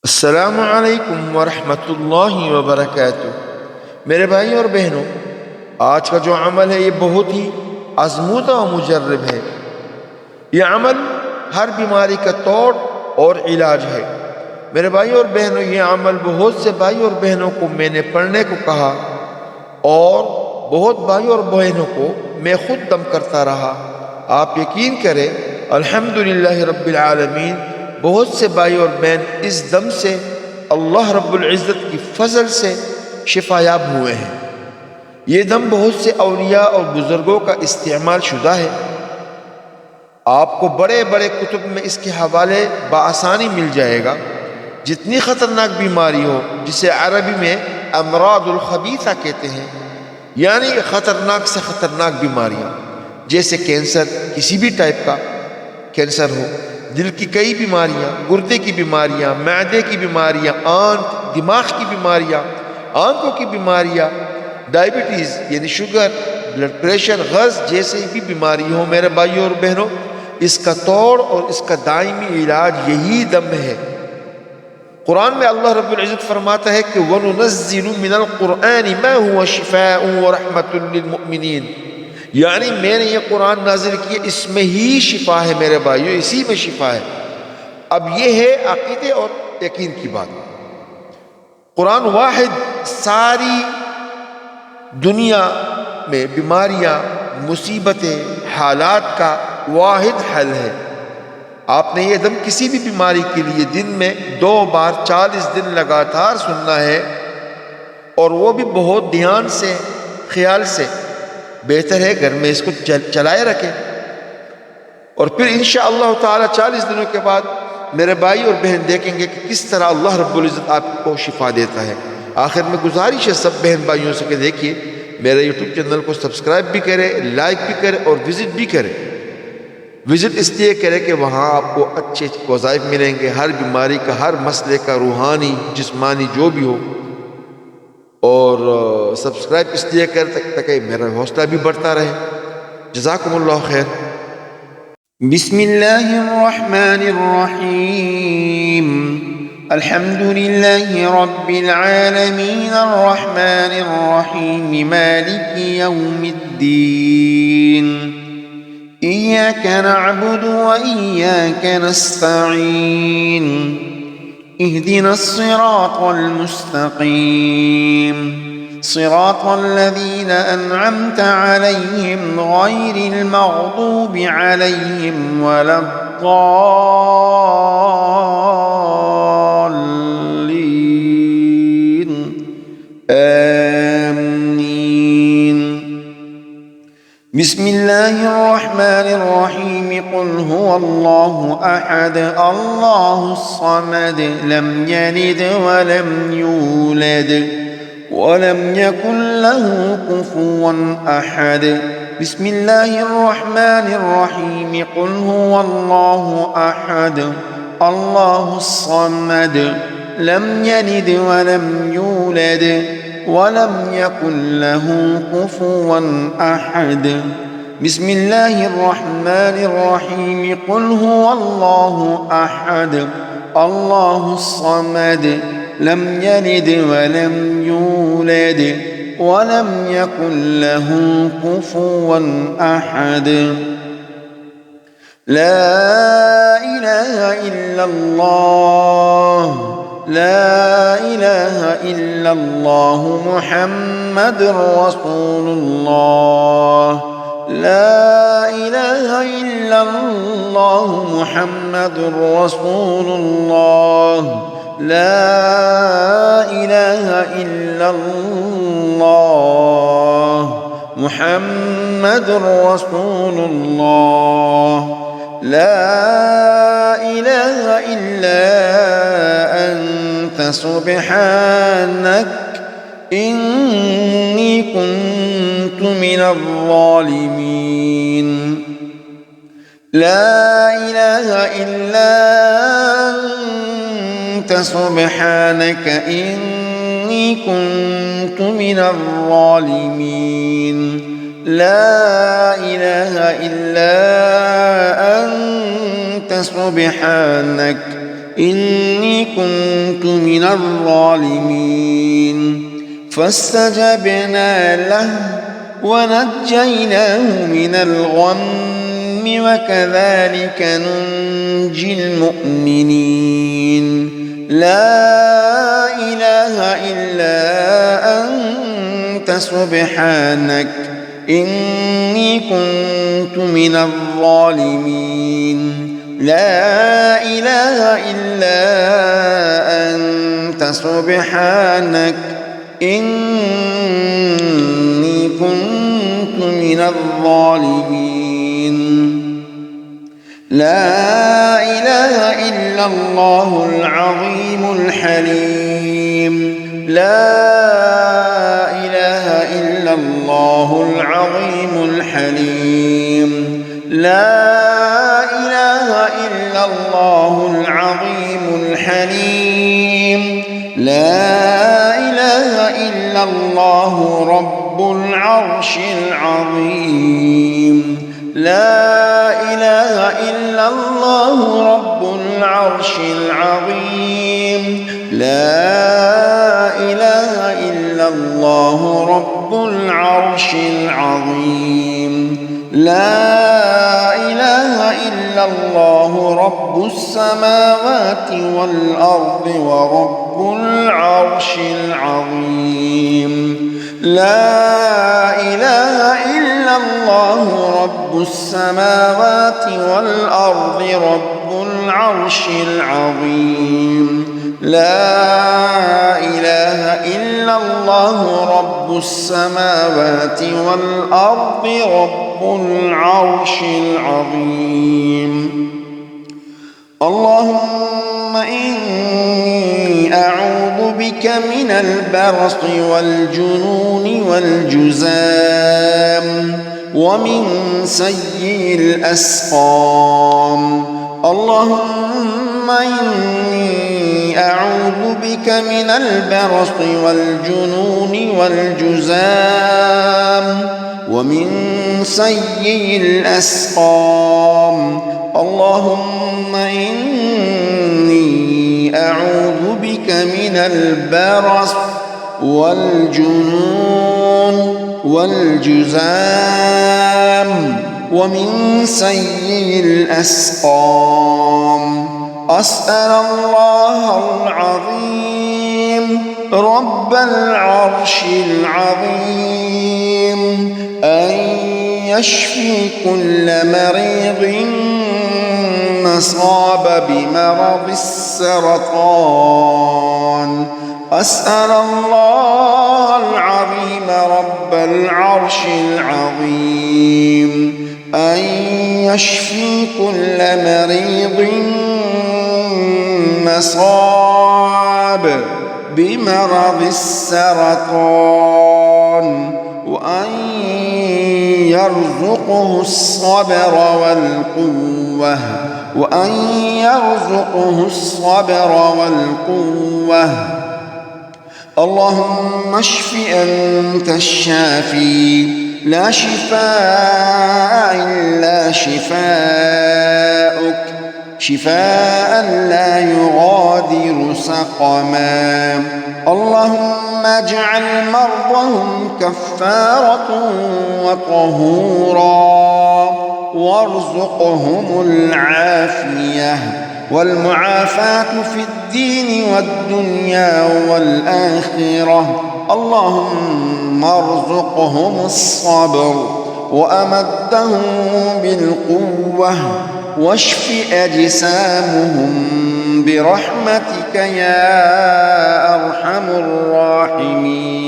السلام علیکم ورحمۃ اللہ وبرکاتہ۔ میرے بھائی اور بہنوں، آج کا جو عمل ہے یہ بہت ہی آزمودہ و مجرب ہے۔ یہ عمل ہر بیماری کا توڑ اور علاج ہے۔ میرے بھائی اور بہنوں، یہ عمل بہت سے بھائی اور بہنوں کو میں نے پڑھنے کو کہا اور بہت بھائی اور بہنوں کو میں خود دم کرتا رہا۔ آپ یقین کریں، الحمدللہ رب العالمین، بہت سے بھائی اور بہن اس دم سے اللہ رب العزت کی فضل سے شفا یاب ہوئے ہیں۔ یہ دم بہت سے اولیاء اور بزرگوں کا استعمال شدہ ہے۔ آپ کو بڑے بڑے کتب میں اس کے حوالے بآسانی مل جائے گا۔ جتنی خطرناک بیماری ہو، جسے عربی میں امراض الخبیثہ کہتے ہیں، یعنی خطرناک سے خطرناک بیماریاں، جیسے کینسر، کسی بھی ٹائپ کا کینسر ہو، دل کی کئی بیماریاں، گردے کی بیماریاں، معدے کی بیماریاں، آنت، دماغ کی بیماریاں، آنکھوں کی بیماریاں، ڈائبٹیز یعنی شوگر، بلڈ پریشر، غرض جیسے بھی بیماری ہو، میرے بھائیوں اور بہنوں، اس کا توڑ اور اس کا دائمی علاج یہی دم ہے۔ قرآن میں اللہ رب العزت فرماتا ہے کہ وَنُنَزِّلُ مِنَ الْقُرْآنِ مَا هُوَ شِفَاءٌ وَرَحْمَةٌ لِّلْمُؤْمِنِينَ۔ یعنی میں نے یہ قرآن نازل کیا، اس میں ہی شفا ہے میرے بھائیو، اسی میں شفا ہے۔ اب یہ ہے عقیدے اور یقین کی بات۔ قرآن واحد ساری دنیا میں بیماریاں، مصیبتیں، حالات کا واحد حل ہے۔ آپ نے یہ دم کسی بھی بیماری کے لیے دن میں 2 بار 40 دن لگاتار سننا ہے، اور وہ بھی بہت دھیان سے، خیال سے۔ بہتر ہے گھر میں اس کو چلائے رکھیں، اور پھر انشاءاللہ تعالی 40 دنوں کے بعد میرے بھائی اور بہن دیکھیں گے کہ کس طرح اللہ رب العزت آپ کو شفا دیتا ہے۔ آخر میں گزارش ہے سب بہن بھائیوں سے کہ دیکھیے میرے یوٹیوب چینل کو سبسکرائب بھی کریں، لائک بھی کریں اور وزٹ بھی کریں۔ وزٹ اس لیے کریں کہ وہاں آپ کو اچھے وظائف ملیں گے، ہر بیماری کا، ہر مسئلے کا، روحانی جسمانی جو بھی ہو۔ اور سبسکرائب اس لیے کر تاکہ میرا حوصلہ بھی بڑھتا رہے۔ جزاکم اللہ خیر۔ بسم اللہ الرحمن الرحیم، الحمد للہ رب العالمین، الرحمن الرحیم، مالک یوم الدین، ایاک نعبد و ایاک نستعین، اہدنا الصراط المستقیم، صراط الذین انعمت علیہم غیر المغضوب علیہم ولا الضالین، آمین۔ بسم اللہ الرحمن الرحیم، قل هو اللہ احد، اللہ الصمد، لم یلد ولم یولد ولم يكن له كفوا أحد۔ بسم الله الرحمن الرحيم، قل هو الله أحد، الله الصمد، لم يلد ولم يولد ولم يكن له كفوا أحد۔ بسم الله الرحمن الرحيم، قل هو الله أحد، الله الصمد، لم يلد ولم يولد ولم يكن له كفوا أحد۔ لا إله إلا الله، لا إله إلا الله، محمد رسول الله، لا إله إلا الله، محمد رسول الله، لا إله إلا الله، محمد رسول الله، لا إله إلا أنت، سبحانك إني كنت من الظالمين، لا إله إلا أنت، سبحانك إني كنت من الظالمين، لا إله إلا أنت، سبحانك إني كنت من الظالمين فاستجبنا له ونجيناه من الغم وكذلك ننجي المؤمنين لا إله إلا أنت سبحانك إني كنت من الظالمين لا إله إلا أنت سبحانك إني كنت من الظالمين لا إله إلا الله العظيم الحليم لا إله إلا الله العظيم الحليم لا إله إلا الله العظيم الحليم لا إله إلا الله رب العرش العظيم لا إله إلا الله رب العرش العظيم لا إله إلا الله رب العرش العظيم لا إله إلا الله رب السماوات والأرض ورب العرش العظيم لا إله إلا الله رب السماوات والأرض رب العرش العظيم لا إله إلا الله رب السماوات والأرض رب العرش العظيم اللهم إني أعوذ بك من البرص والجنون والجذام ومن سيء الأسقام اللهم إني أعوذ بك من البرص والجنون والجذام ومن سيء الأسقام اللهم إني أعوذ بك من البرص والجنون والجذام ومن سيء الأسقام أسأل الله العظيم رب العرش العظيم أن يشفي كل مريض مصاب بمرض السرطان أسأل الله العظيم رب العرش العظيم أن يشفي كل مريض مصاب بمرض السرطان وأن يرزقه الصبر والقوة وأن يرزقه الصبر والقوة اللهم اشف أنت الشافي لا شفاء إلا شفاءك شفاء لا يغادر سقما اللهم اجعل مرضهم كفارة وطهورا وارزقهم العافية والمعافاة في الدين والدنيا والآخرة اللهم ارزقهم الصبر وأمدهم بالقوة واشف أجسامهم برحمتك يا أرحم الراحمين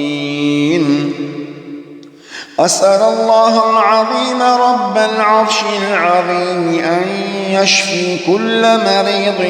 أسأل الله العظيم رب العرش العظيم أن يشفي كل مريض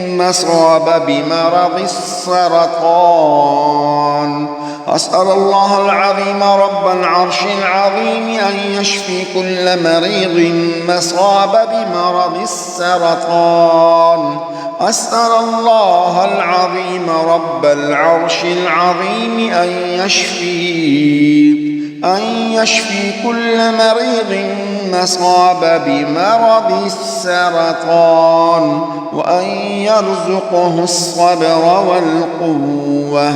مصاب بمرض السرطان أسأل الله العظيم رب العرش العظيم أن يشفي كل مريض مصاب بمرض السرطان أسأل الله العظيم رب العرش العظيم أن يشفي أن يشفي كل مريض مصاب بمرض السرطان وأن يرزقه الصبر والقوة.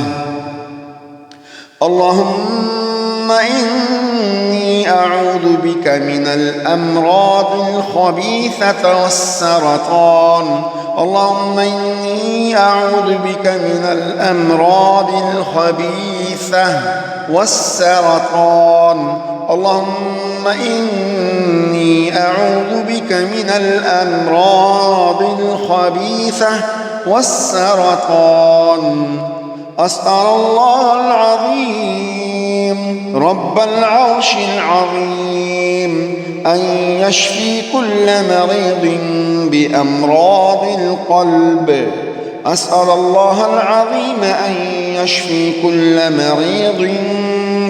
اللهم إني أعوذ بك من الأمراض الخبيثة والسرطان. اللهم إني أعوذ بك من الأمراض الخبيثة والسرطان. اللهم إني أعوذ بك من الأمراض الخبيثة والسرطان. أسأل الله العظيم رب العرش العظيم أن يشفي كل مريض بأمراض القلب. أسأل الله العظيم أن يشفي كل مريض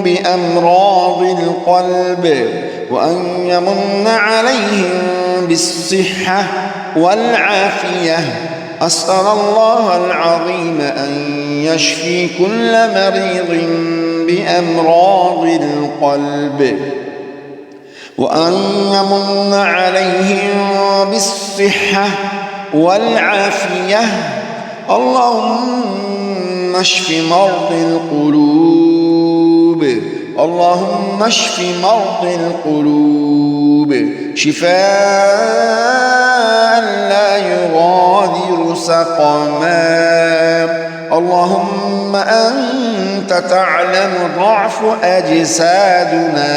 بأمراض القلب وأن يمن عليهم بالصحة والعافية. أسأل الله العظيم أن يشفي كل مريض بأمراض القلب وأن يمن عليهم بالصحة والعافية. اللهم اشف مرضى القلوب. اللهم اشف مرضى القلوب شفاء لا يغادر سقما. اللهم أنت تعلم ضعف أجسادنا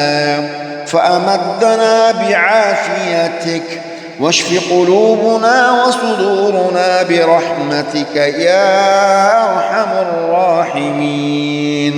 فأمدنا بعافيتك واشف قلوبنا وصدورنا برحمتك يا أرحم الراحمين.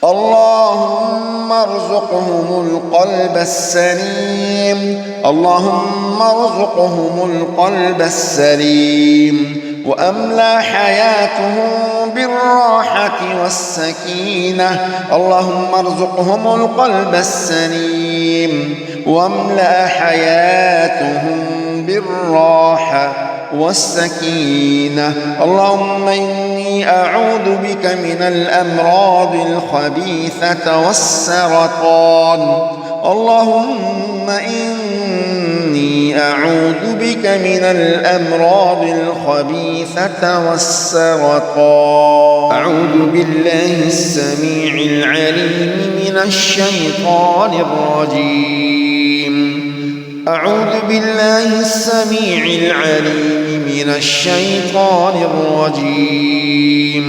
اللهم ارزقهم القلب السليم. اللهم ارزقهم القلب السليم وأملأ حياتهم بالراحة والسكينة. اللهم ارزقهم القلب السليم واملأ حياتهم بالراحة والسكينة. اللهم إني أعوذ بك من الأمراض الخبيثة والسرطان. اللهم إني أعوذ بك من الأمراض الخبيثة والسرطان. أعوذ بالله السميع العليم من الشيطان الرجيم. أعوذ بالله السميع العليم من الشيطان الرجيم.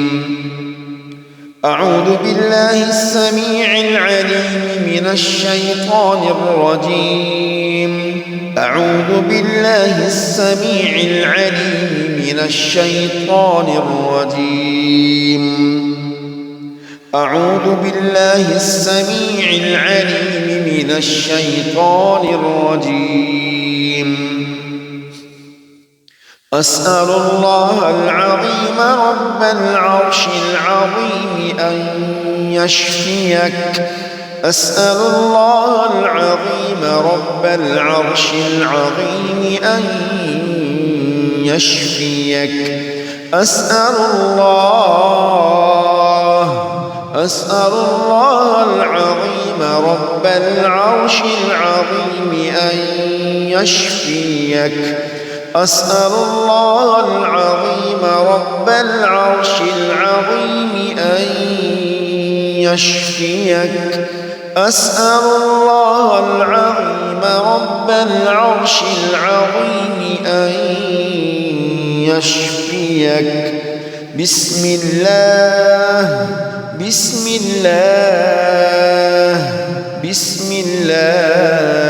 أعوذ بالله السميع العليم من الشيطان الرجيم. أعوذ بالله السميع العليم من الشيطان الرجيم. أعوذ بالله السميع العليم من الشيطان الرجيم. أسأل الله العظيم رب العرش العظيم أن يشفيك. أسأل الله العظيم رب العرش العظيم أن يشفيك. أسأل الله العظيم رب العرش العظيم أن يشفيك. أسأل الله العظيم رب العرش العظيم أن يشفيك. أسأل الله العظيم رب العرش العظيم أن يشفيك. بسم الله بسم الله بسم الله.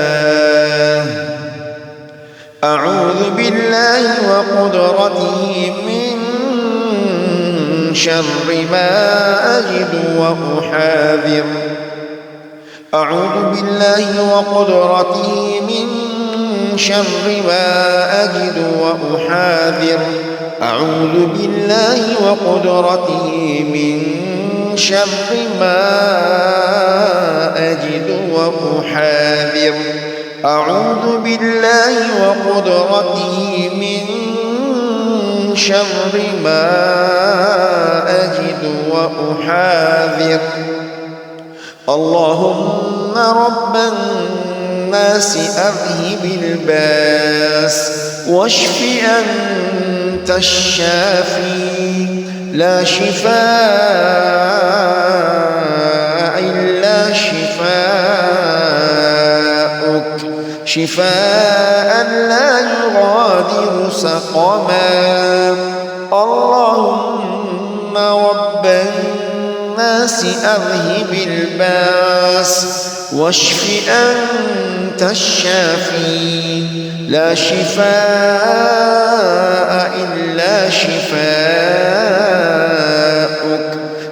أعوذ بالله وقدرته من شر ما أجد وأحاذر. أعوذ بالله وقدرته من شر ما أجد وأحاذر. أعوذ بالله وقدرته من شر ما أجد وأحاذر. أعوذ بالله وقدرته من شر ما أجد وأحاذر. اللهم رب الناس أذهب الباس واشف أنت الشافي لا شفاء إلا شفاءك شفاء لا يغادر سقما اللهم رب الناس أذهب الباس واشف أنت الشافي لا شفاء إلا شفاءك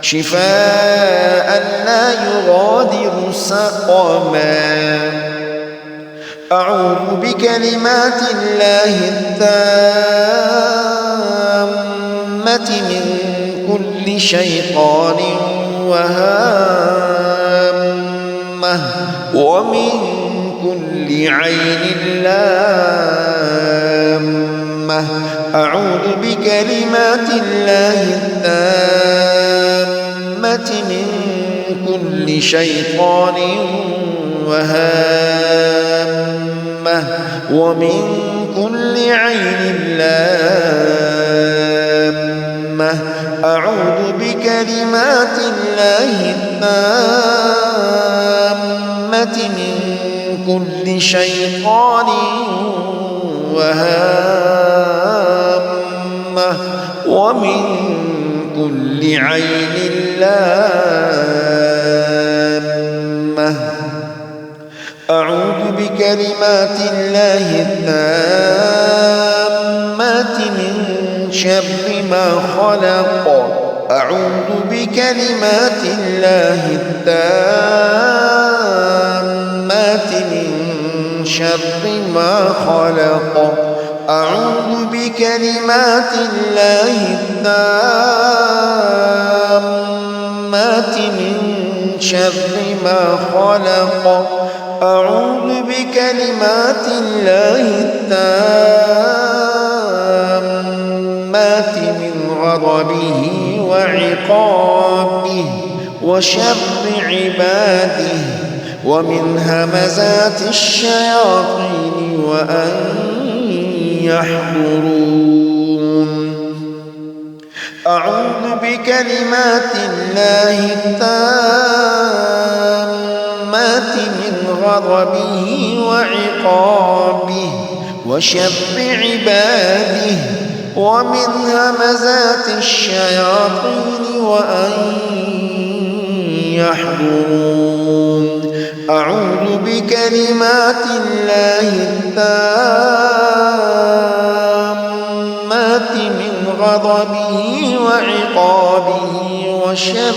شفاء لا يغادر سقما أعوذ بكلمات الله التامة من كل شيطان وهامة ومن كل عين لامة أعوذ بكلمات الله التامة من كل شيطان وهامة ومن كل عين لامة أعوذ بكلمات الله التامة من كل شيطان وهامة ومن كل عين لامة أعوذ بكلمات الله التامات من شر ما خلق أعوذ بكلمات الله التامات من شر ما خلق أعوذ بكلمات الله التامات من شر ما خلق أعوذ بكلمات الله التامات من غضبه وعقابه وشر عباده ومن همزات الشياطين وأن يحضرون أعوذ بكلمات الله التامات من غضبه وعقابه وشر عباده ومن همزات الشياطين وأن يحضرون أعوذ بكلمات الله التامات من غضبه وعقابه وشر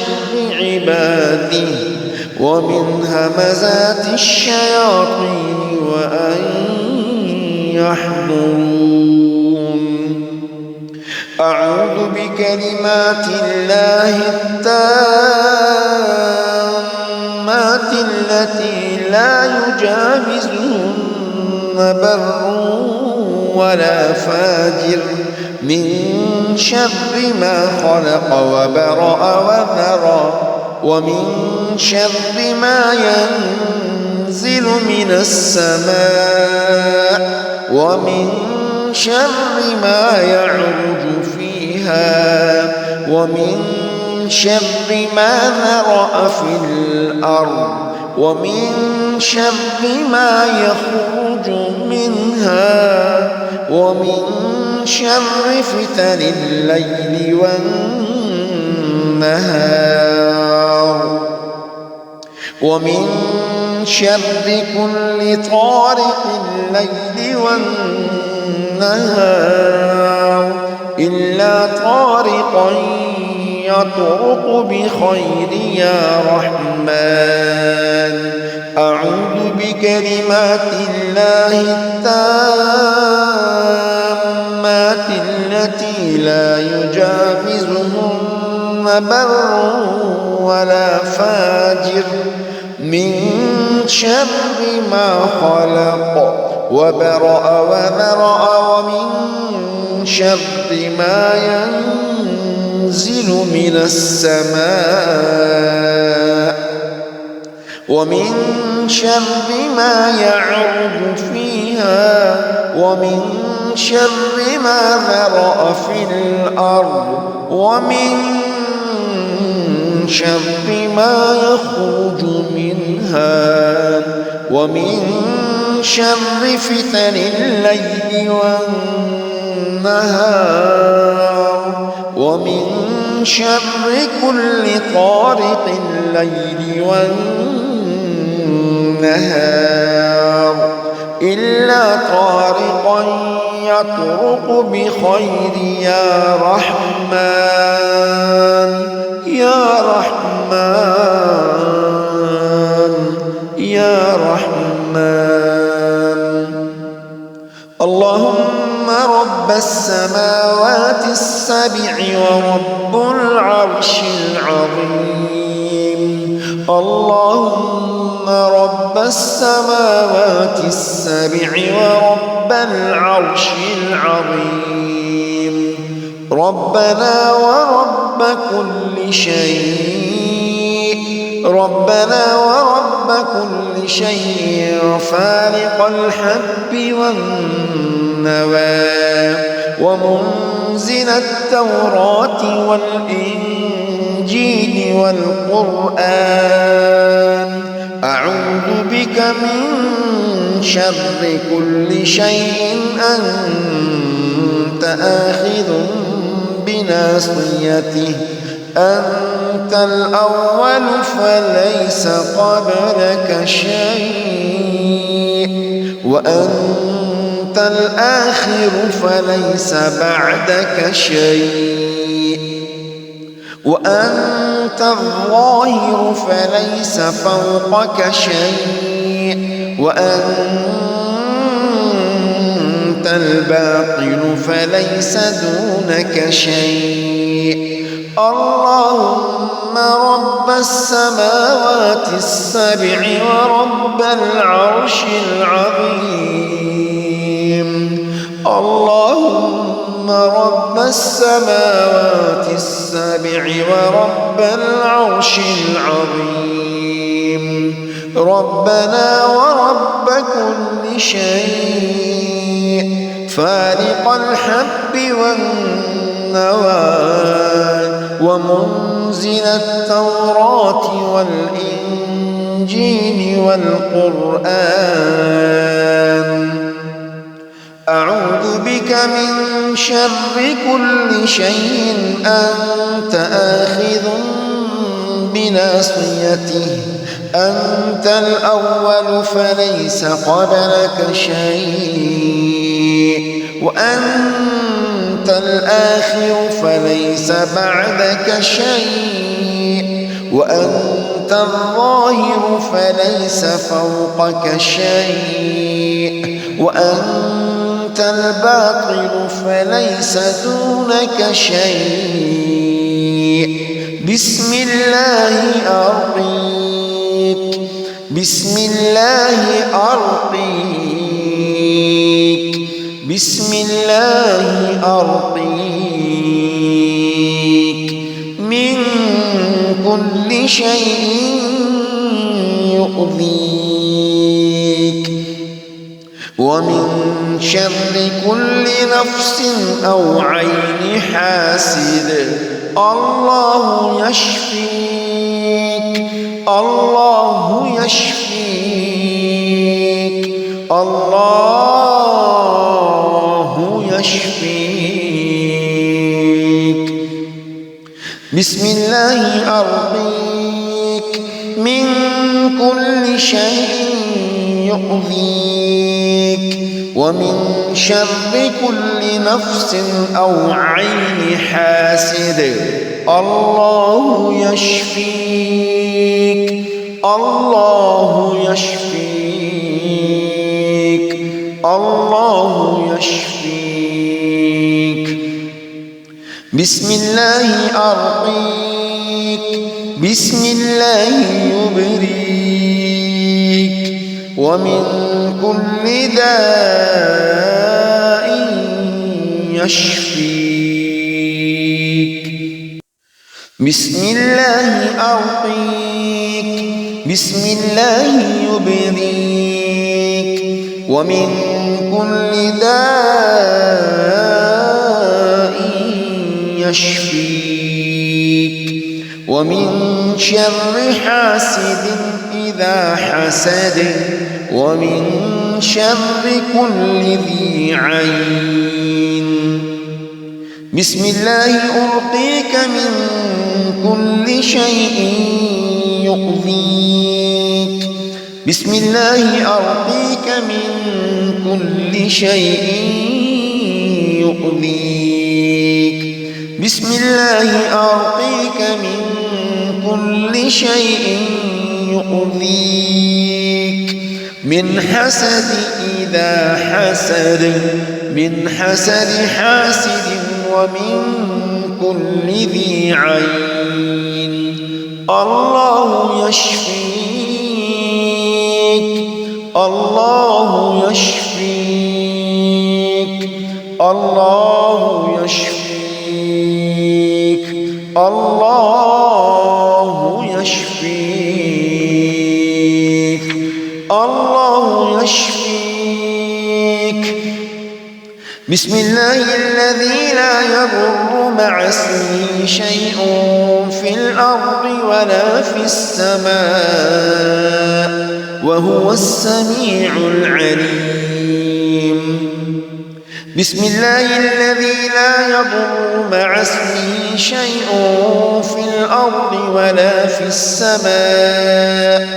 عباده ومن همزات الشياطين وأن يحضرون أعوذ بكلمات الله التامات التي لا يجاوزهن بر ولا فاجر من شر ما خلق وبرأ وذرى ومن شر ما ينزل من السماء ومن شر ما يعرج فيها ومن شر ما ذرأ في الأرض ومن شر ما يخرج منها ومن شر فتن الليل والنهار ومن شر كل طارق الليل والنهار إلا طارقا يطرق بخير يا رحمن أعوذ بكلمات الله التامات التي لا يجاوزهن بر ولا فاجر من شر ما خلق وبرأ وذرأ ومن شر ما ينزل من السماء ومن شر ما يعرج فيها ومن شر ما ذرأ في الأرض ومن شر ما يخرج منها ومن شر فتن الليل والنهار ومن شر كل طارق الليل والنهار إلا طارقا يطرق بخير يا رحمن يا رحمن يا رحمن. اللهم رب السماوات السبع ورب العرش العظيم اللهم رب السماوات السبع ورب العرش العظيم ربنا ورب كل شيء ربنا ورب كل شيء فالق الحب والنوى ومنزل التوراة والإنجيل والقرآن أعوذ بك من شر كل شيء أنت آخذ بناصيته أنت الأول فليس قبلك شيء وأنت الآخر فليس بعدك شيء وأنت الظاهر فليس فوقك شيء وأنت الباطن فليس دونك شيء. اللهم رب السماوات السبع ورب العرش العظيم اللهم رب السماوات السبع ورب العرش العظيم ربنا ورب كل شيء فالق الحب والنوى ومنزل التوراة والإنجيل والقرآن أعوذ بك من شر كل شيء أنت آخذ بناصيته أنت الأول فليس قبلك شيء وأنت الآخر فليس بعدك شيء وأنت الظاهر فليس فوقك شيء وأنت الباطن فليس دونك شيء. بسم الله أرقيك بسم الله أرقيك بسم الله أرقيك من كل شيء يؤذيك ومن شر كل نفس أو عين حاسد الله يشفيك الله يشفيك الله يشفيك. بسم الله أرقيك من كل شيء يؤذيك ومن شر كل نفس أو عين حاسد الله يشفيك الله يشفيك الله يشفيك. بسم الله أرقيك بسم الله يبريك ومن كل داء يشفيك. بسم الله أرقيك بسم الله يبديك ومن كل داء يشفيك ومن شر حاسد إذا حسد ومن شر كل ذي عين بسم الله أرقيك من كل شيء يؤذيك بسم الله أرقيك من كل شيء يؤذيك بسم الله أرقيك من كل شيء يؤذيك من حسد إذا حسد من حسد حاسد ومن كل ذي عين الله يشفيك الله يشفيك الله يشفيك الله يشفيك الله يشفيك بسم الله الذي لا يضر مع اسمه شيء في الأرض ولا في السماء وهو السميع العليم بسم الله الذي لا يضر مع اسمه شيء في الأرض ولا في السماء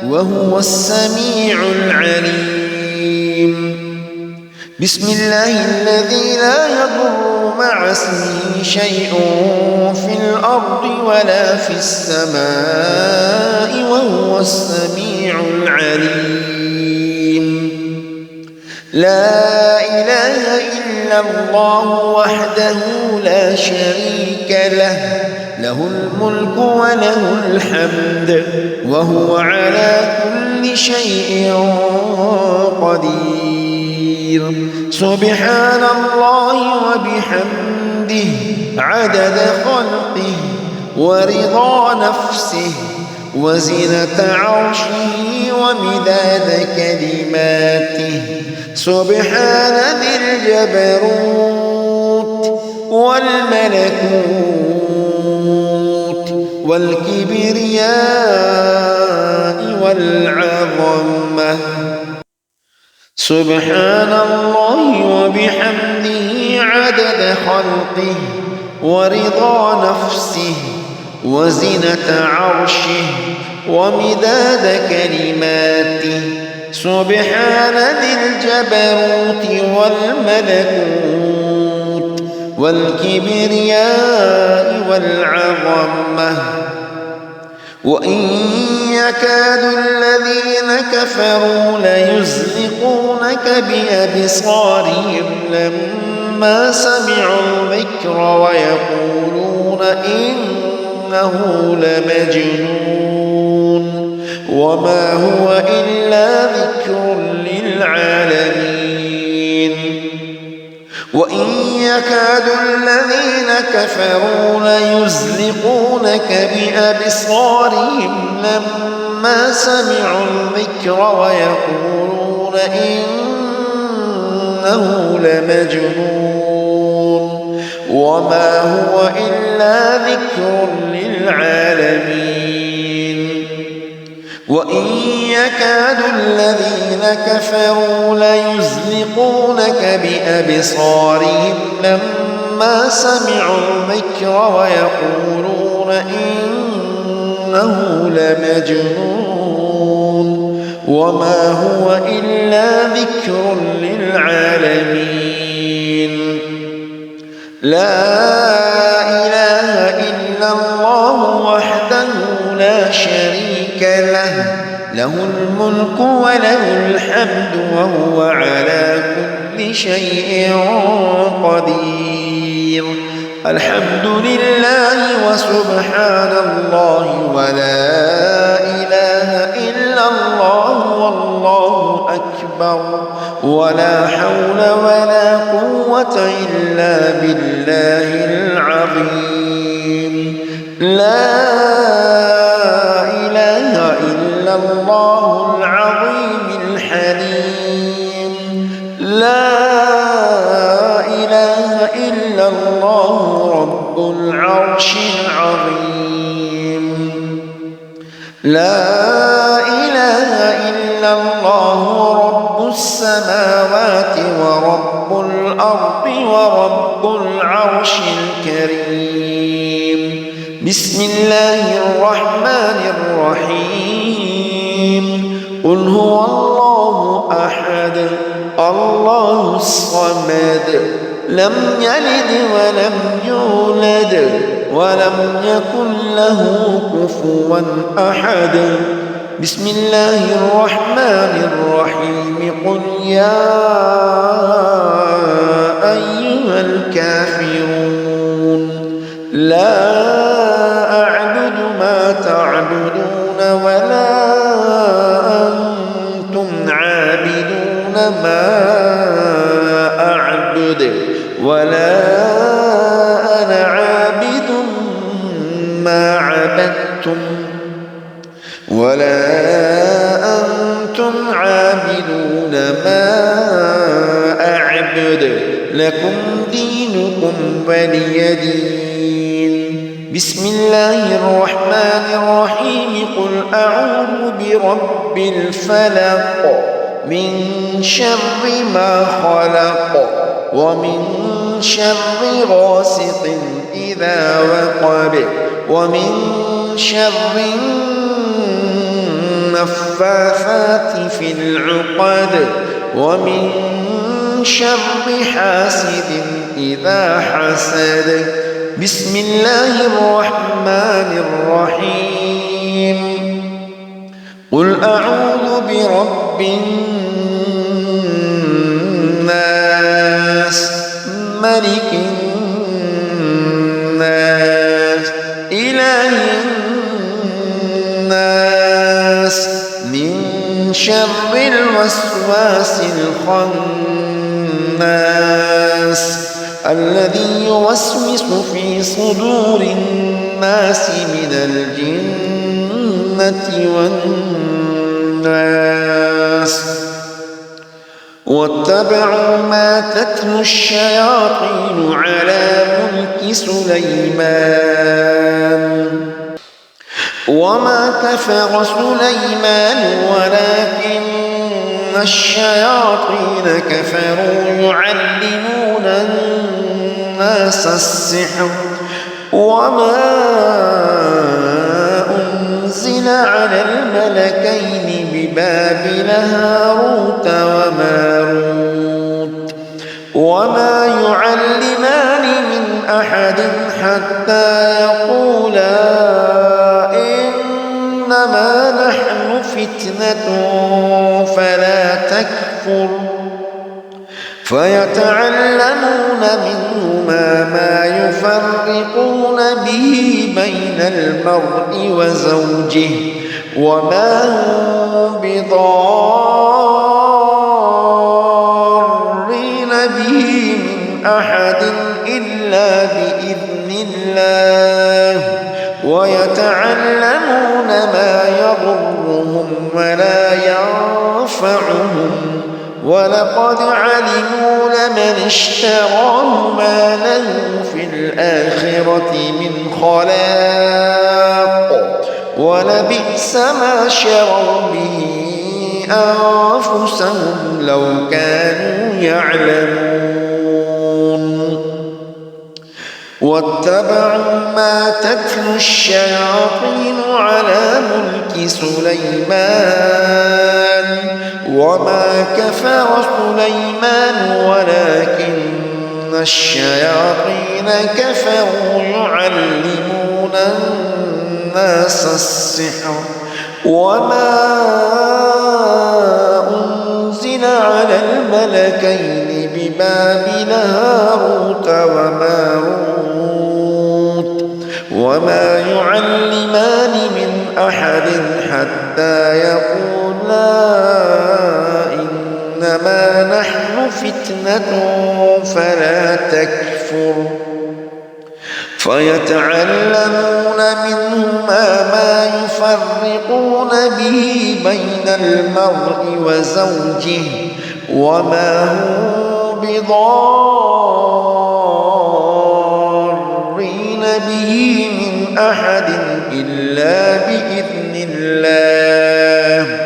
وهو السميع العليم بسم الله الذي لا يضر مع اسمه شيء في الأرض ولا في السماء وهو السميع العليم لا إله إلا الله وحده لا شريك له له الملك وله الحمد وهو على كل شيء قدير سبحان الله وبحمده عدد خلقه ورضا نفسه وزنة عرشه ومداد كلماته سبحان ذي الجبروت والملكوت والكبرياء والعظمة سبحان الله وبحمده عدد خلقه ورضا نفسه وزنة عرشه ومداد كلماته سبحان ذي الجبروت والملكوت والكبرياء والعظمة وإن يكاد الذين كفروا ليزلقونك بأبصارهم لما سمعوا الذكر ويقولون إنه لمجنون وما هو إلا ذكر للعالمين وإن يكاد الذين كفروا ليزلقونك بأبصارهم لما سمعوا الذكر ويقولون إنه لمجنون وما هو إلا ذكر للعالمين وإن يكاد الذين كفروا ليزلقونك بأبصارهم لما سمعوا الذكر ويقولون إنه لمجنون وما هو إلا ذكر للعالمين لا إله إلا الله وحده لا شريك له له الملك وله الحمد وهو على كل شيء قدير الحمد لله وسبحان الله ولا إله إلا الله والله أكبر ولا حول ولا قوة إلا بالله العظيم لا إله إلا العرش العظيم لا إله إلا الله رب السماوات ورب الأرض ورب العرش الكريم بسم الله الرحمن الرحيم قل هو الله أحد الله الصمد لم يلد ولم يولد ولم يكن له كفوا أحد بسم الله الرحمن الرحيم قل يا أيها الكافرون لا أعبد ما تعبدون ولا أنتم عابدون ما أعبد ولا أنا عابد ما عبدتم ولا أنتم عابدون ما أعبد لكم دينكم ولي دين بسم الله الرحمن الرحيم قل أعوذ برب الفلق من شر ما خلق ومن شر غاسق إذا وقب ومن شر النفاثات في العقد ومن شر حاسد إذا حسد بسم الله الرحمن الرحيم قل أعوذ برب الناس ملك الناس إله الناس من شر الوسواس الخناس الذي يوسوس في صدور الناس من الجنة والناس واتبعوا ما تتلو الشياطين على ملك سليمان وما كفر سليمان ولكن الشياطين كفروا يعلمون الناس السحر وما أنزل على الملكين ببابل هاروت وماروت وما يعلمان من أحد حتى يقولا إنما نحن فتنة فلا تكفر فيتعلمون منهما ما يفرقون به بين المرء وزوجه وما هم بضارين به من أحد إلا بإذن الله ويتعلمون ما يضرهم ولا ينفعهم ولقد علموا لمن اشتراه ما له في الآخرة من خلاق ولبئس ما شروا به أنفسهم لو كانوا يعلمون واتبعوا ما تتلو الشياطين على ملك سليمان وما كفر سليمان ولكن الشياطين كفروا يعلمون الناس السحر وما أنزل على الملكين ببابل هاروت وماروت وما يعلمان من أحد حتى يقولا إنما نحن فتنة فلا تكفر فيتعلمون منهما ما يفرقون به بين المرء وزوجه وما هم بضارين به أحد إلا بإذن الله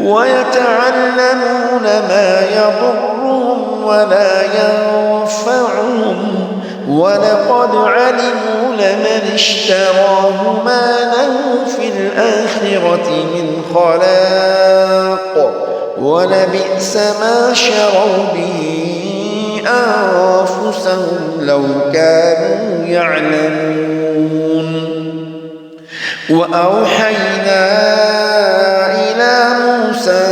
ويتعلمون ما يضرهم ولا ينفعهم ولقد علموا لمن اشتراه ما له في الآخرة من خلاق ولبئس ما شروا به أنفسهم لو كانوا يعلمون وأوحينا إلى موسى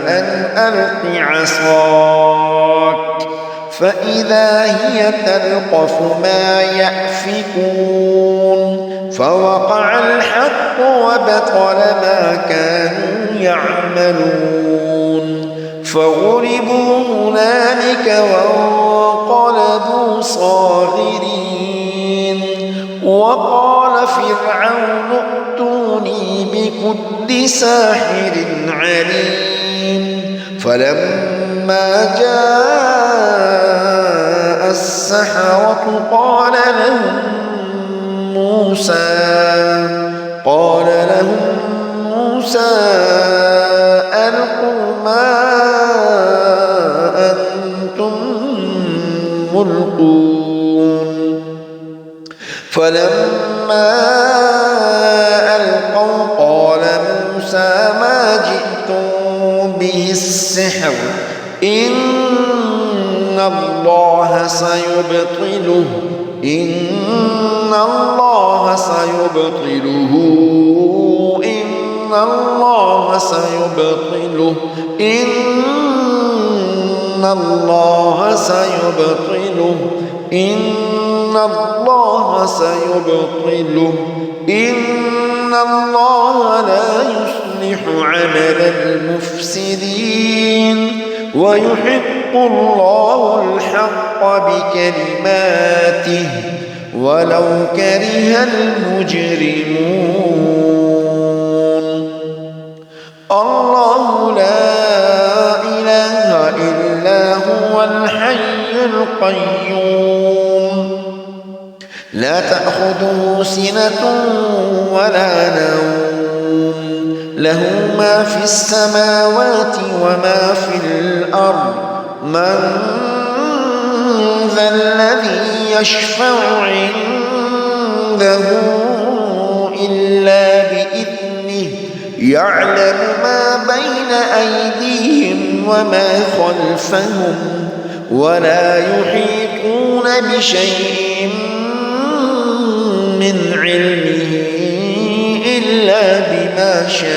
أن ألق عصاك فإذا هي تلقف ما يأفكون فوقع الحق وبطل ما كانوا يعملون فغلبوا هنالك وانقلبوا صاغرين وقال فرعون ائتوني بكل ساحر عليم فلما جاء السحرة قال لهم موسى ألقوا ما أنتم ملقون فلما ألقوا قال موسى ما جئتم به السحر إن الله سيبطله إن الله سيبطله إن الله لا يصلح عمل المفسدين ويحق الله الحق بكلماته ولو كره المجرمون الله لا إله إلا هو الحي القيوم لا تأخذه سنة ولا نوم له ما في السماوات وما في الأرض من ذا الذي يشفع عنده إلا بإذنه يعلم ما بين أيديهم وما خلفهم ولا يحيطون بشيء من علمه إلا بما شاء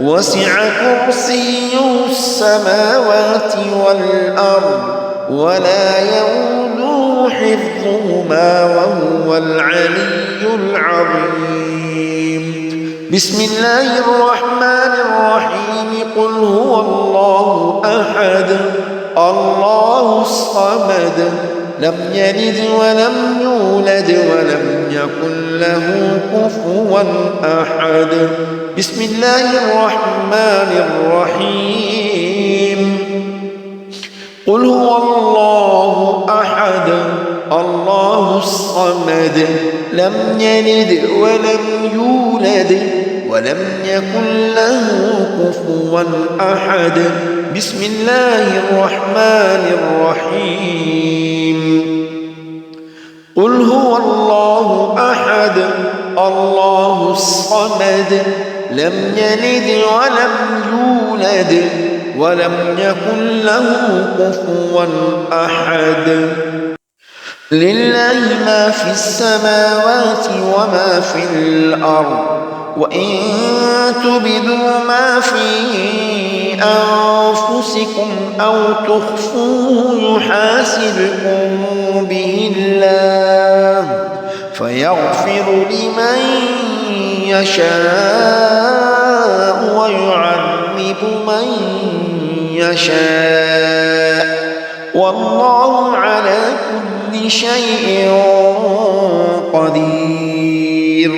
وسع كرسيه السماوات والأرض ولا يؤوده حفظهما وهو العلي العظيم بسم الله الرحمن الرحيم قل هو الله أحد الله الصمد لم يلد ولم يولد ولم يكن له كفوا أحد بسم الله الرحمن الرحيم قل هو الله أحد الله الصمد لم يلد ولم يولد ولم يكن له كفوا أحد بسم الله الرحمن الرحيم قل هو الله أحد الله الصمد لم يلد ولم يولد ولم يكن له كفوا أحد لله ما في السماوات وما في الأرض وإن تبدوا ما في أنفسكم أو تخفوه يحاسبكم به الله فيغفر لمن يشاء ويعذب من يشاء والله على كل شيء قدير